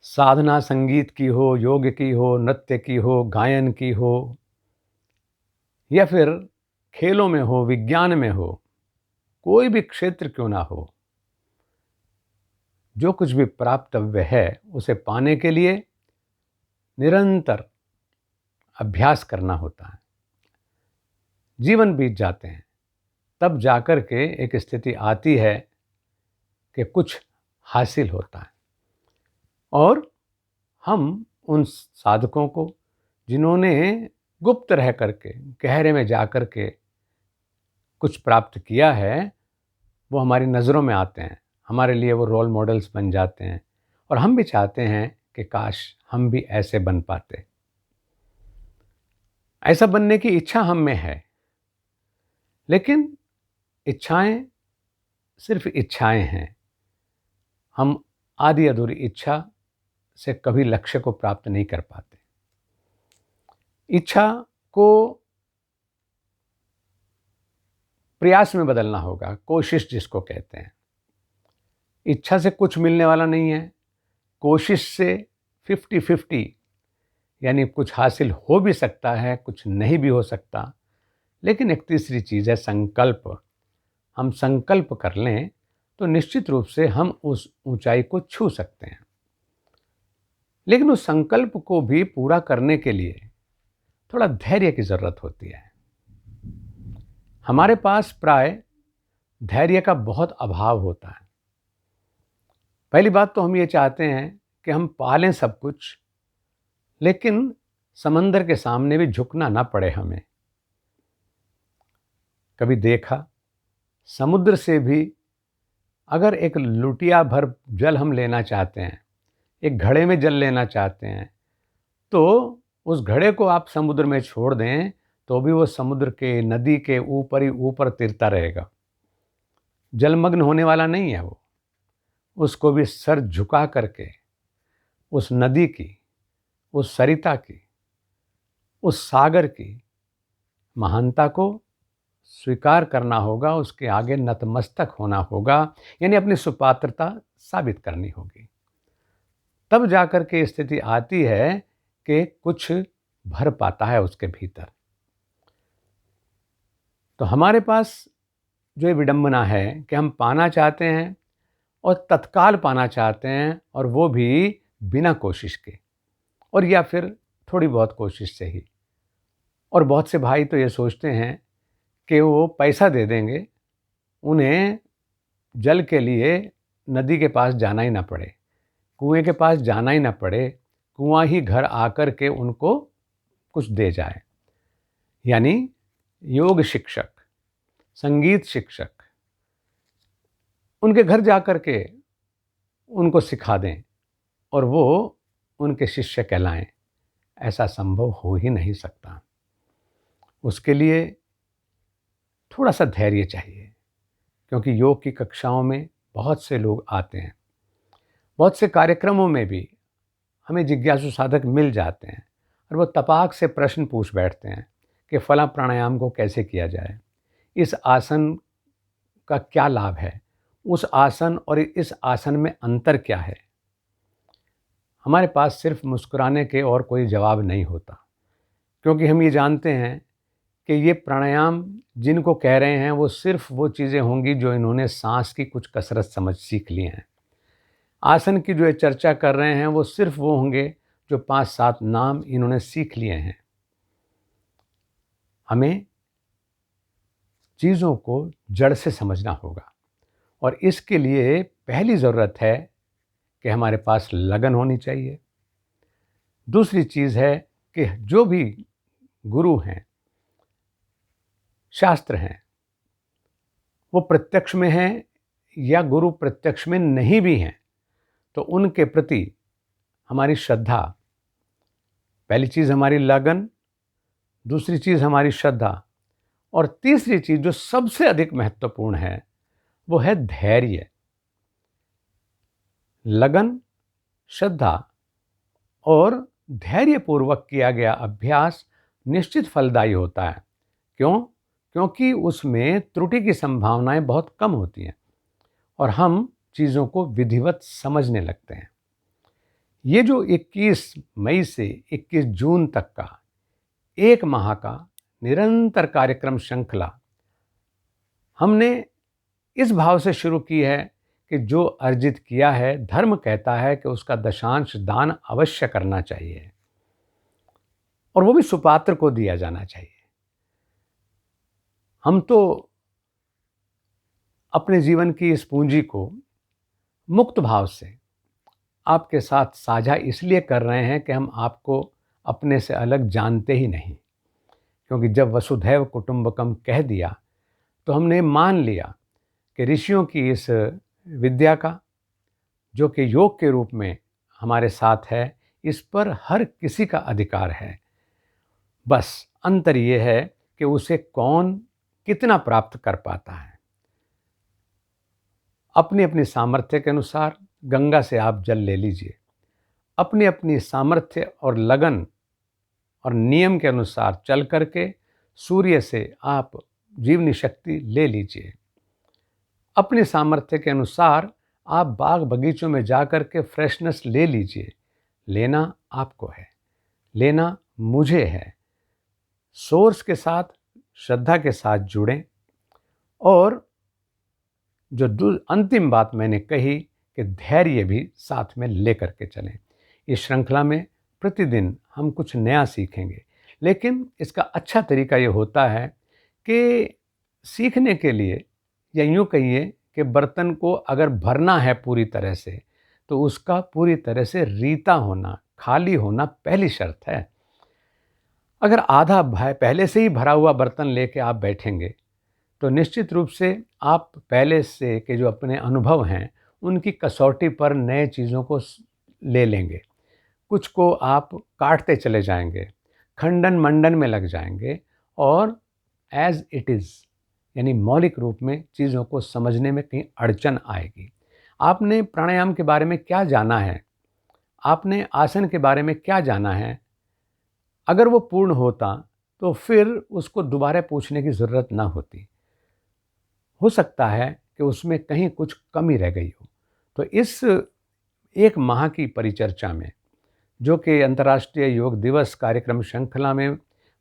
साधना संगीत की हो, योग की हो, नृत्य की हो, गायन की हो या फिर खेलों में हो, विज्ञान में हो, कोई भी क्षेत्र क्यों ना हो, जो कुछ भी प्राप्तव्य है उसे पाने के लिए निरंतर अभ्यास करना होता है। जीवन बीत जाते हैं, तब जाकर के एक स्थिति आती है कि कुछ हासिल होता है और हम उन साधकों को, जिन्होंने गुप्त रह करके, गहरे में जा कर के कुछ प्राप्त किया है, वो हमारी नज़रों में आते हैं। हमारे लिए वो रोल मॉडल्स बन जाते हैं और हम भी चाहते हैं कि काश हम भी ऐसे बन पाते। ऐसा बनने की इच्छा हम में है, लेकिन इच्छाएं सिर्फ इच्छाएं हैं। हम आधी अधूरी इच्छा से कभी लक्ष्य को प्राप्त नहीं कर पाते। इच्छा को प्रयास में बदलना होगा, कोशिश जिसको कहते हैं। इच्छा से कुछ मिलने वाला नहीं है, कोशिश से 50-50, यानी कुछ हासिल हो भी सकता है, कुछ नहीं भी हो सकता। लेकिन एक तीसरी चीज़ है संकल्प। हम संकल्प कर लें तो निश्चित रूप से हम उस ऊंचाई को छू सकते हैं। लेकिन उस संकल्प को भी पूरा करने के लिए थोड़ा धैर्य की ज़रूरत होती है। हमारे पास प्राय धैर्य का बहुत अभाव होता है। पहली बात तो हम ये चाहते हैं कि हम पा लें सब कुछ, लेकिन समंदर के सामने भी झुकना ना पड़े हमें। कभी देखा, समुद्र से भी अगर एक लुटिया भर जल हम लेना चाहते हैं, एक घड़े में जल लेना चाहते हैं, तो उस घड़े को आप समुद्र में छोड़ दें तो भी वो समुद्र के, नदी के ऊपर ही ऊपर तिरता रहेगा। जलमग्न होने वाला नहीं है वो। उसको भी सर झुका करके उस नदी की, उस सरिता की, उस सागर की महानता को स्वीकार करना होगा, उसके आगे नतमस्तक होना होगा, यानी अपनी सुपात्रता साबित करनी होगी। तब जाकर के स्थिति आती है कि कुछ भर पाता है उसके भीतर। तो हमारे पास जो ये विडंबना है कि हम पाना चाहते हैं और तत्काल पाना चाहते हैं, और वो भी बिना कोशिश के, और या फिर थोड़ी बहुत कोशिश से ही। और बहुत से भाई तो ये सोचते हैं कि वो पैसा दे देंगे, उन्हें जल के लिए नदी के पास जाना ही ना पड़े, कुएं के पास जाना ही ना पड़े, कुआं ही घर आकर के उनको कुछ दे जाए। यानी योग शिक्षक, संगीत शिक्षक उनके घर जाकर के उनको सिखा दें और वो उनके शिष्य कहलाएं। ऐसा संभव हो ही नहीं सकता। उसके लिए थोड़ा सा धैर्य चाहिए, क्योंकि योग की कक्षाओं में बहुत से लोग आते हैं, बहुत से कार्यक्रमों में भी हमें जिज्ञासु साधक मिल जाते हैं और वो तपाक से प्रश्न पूछ बैठते हैं कि फला प्राणायाम को कैसे किया जाए, इस आसन का क्या लाभ है, उस आसन और इस आसन में अंतर क्या है। हमारे पास सिर्फ मुस्कुराने के और कोई जवाब नहीं होता, क्योंकि हम ये जानते हैं कि ये प्राणायाम जिनको कह रहे हैं वो सिर्फ वो चीज़ें होंगी जो इन्होंने सांस की कुछ कसरत समझ सीख ली हैं। आसन की जो ये चर्चा कर रहे हैं वो सिर्फ वो होंगे जो 5-7 नाम इन्होंने सीख लिए हैं। हमें चीज़ों को जड़ से समझना होगा, और इसके लिए पहली ज़रूरत है कि हमारे पास लगन होनी चाहिए। दूसरी चीज़ है कि जो भी गुरु हैं, शास्त्र हैं, वो प्रत्यक्ष में हैं या गुरु प्रत्यक्ष में नहीं भी हैं, तो उनके प्रति हमारी श्रद्धा, पहली चीज़ हमारी लगन, दूसरी चीज़ हमारी श्रद्धा, और तीसरी चीज़ जो सबसे अधिक महत्वपूर्ण है वो है धैर्य। लगन, श्रद्धा और धैर्यपूर्वक किया गया अभ्यास निश्चित फलदायी होता है। क्यों? क्योंकि उसमें त्रुटि की संभावनाएं बहुत कम होती हैं और हम चीज़ों को विधिवत समझने लगते हैं। ये जो 21 मई से 21 जून तक का 1 माह का निरंतर कार्यक्रम श्रृंखला हमने इस भाव से शुरू की है कि जो अर्जित किया है, धर्म कहता है कि उसका दशांश दान अवश्य करना चाहिए और वो भी सुपात्र को दिया जाना चाहिए। हम तो अपने जीवन की इस पूंजी को मुक्त भाव से आपके साथ साझा इसलिए कर रहे हैं कि हम आपको अपने से अलग जानते ही नहीं, क्योंकि जब वसुधैव कुटुंबकम कह दिया तो हमने मान लिया कि ऋषियों की इस विद्या का, जो कि योग के रूप में हमारे साथ है, इस पर हर किसी का अधिकार है। बस अंतर ये है कि उसे कौन कितना प्राप्त कर पाता है। अपनी अपनी सामर्थ्य के अनुसार गंगा से आप जल ले लीजिए, अपनी अपनी सामर्थ्य और लगन और नियम के अनुसार चल करके सूर्य से आप जीवनी शक्ति ले लीजिए। अपने सामर्थ्य के अनुसार आप बाग बगीचों में जा कर के फ्रेशनेस ले लीजिए। लेना आपको है, लेना मुझे है। सोर्स के साथ, श्रद्धा के साथ जुड़ें। और जो अंतिम बात मैंने कही कि धैर्य भी साथ में लेकर के चलें। इस श्रृंखला में प्रतिदिन हम कुछ नया सीखेंगे, लेकिन इसका अच्छा तरीका ये होता है कि सीखने के लिए, या यूँ कहिए कि बर्तन को अगर भरना है पूरी तरह से, तो उसका पूरी तरह से रीता होना, खाली होना पहली शर्त है। अगर आधा पहले से ही भरा हुआ बर्तन लेके आप बैठेंगे तो निश्चित रूप से आप पहले से के जो अपने अनुभव हैं उनकी कसौटी पर नए चीज़ों को ले लेंगे। कुछ को आप काटते चले जाएंगे, खंडन मंडन में लग जाएंगे और एज इट इज़ यानी मौलिक रूप में चीज़ों को समझने में कहीं अड़चन आएगी। आपने प्राणायाम के बारे में क्या जाना है, आपने आसन के बारे में क्या जाना है, अगर वो पूर्ण होता तो फिर उसको दोबारा पूछने की ज़रूरत ना होती। हो सकता है कि उसमें कहीं कुछ कमी रह गई हो। तो इस 1 माह की परिचर्चा में, जो कि अंतर्राष्ट्रीय योग दिवस कार्यक्रम श्रृंखला में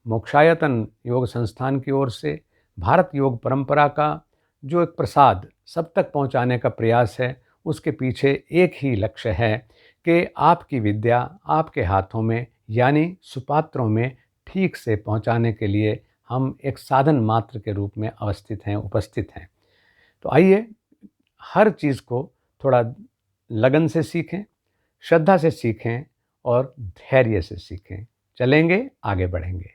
मोक्षायतन योग संस्थान की ओर से भारत योग परंपरा का जो एक प्रसाद सब तक पहुंचाने का प्रयास है, उसके पीछे एक ही लक्ष्य है कि आपकी विद्या आपके हाथों में यानी सुपात्रों में ठीक से पहुंचाने के लिए हम एक साधन मात्र के रूप में अवस्थित हैं, उपस्थित हैं। तो आइए हर चीज़ को थोड़ा लगन से सीखें, श्रद्धा से सीखें और धैर्य से सीखें। चलेंगे, आगे बढ़ेंगे।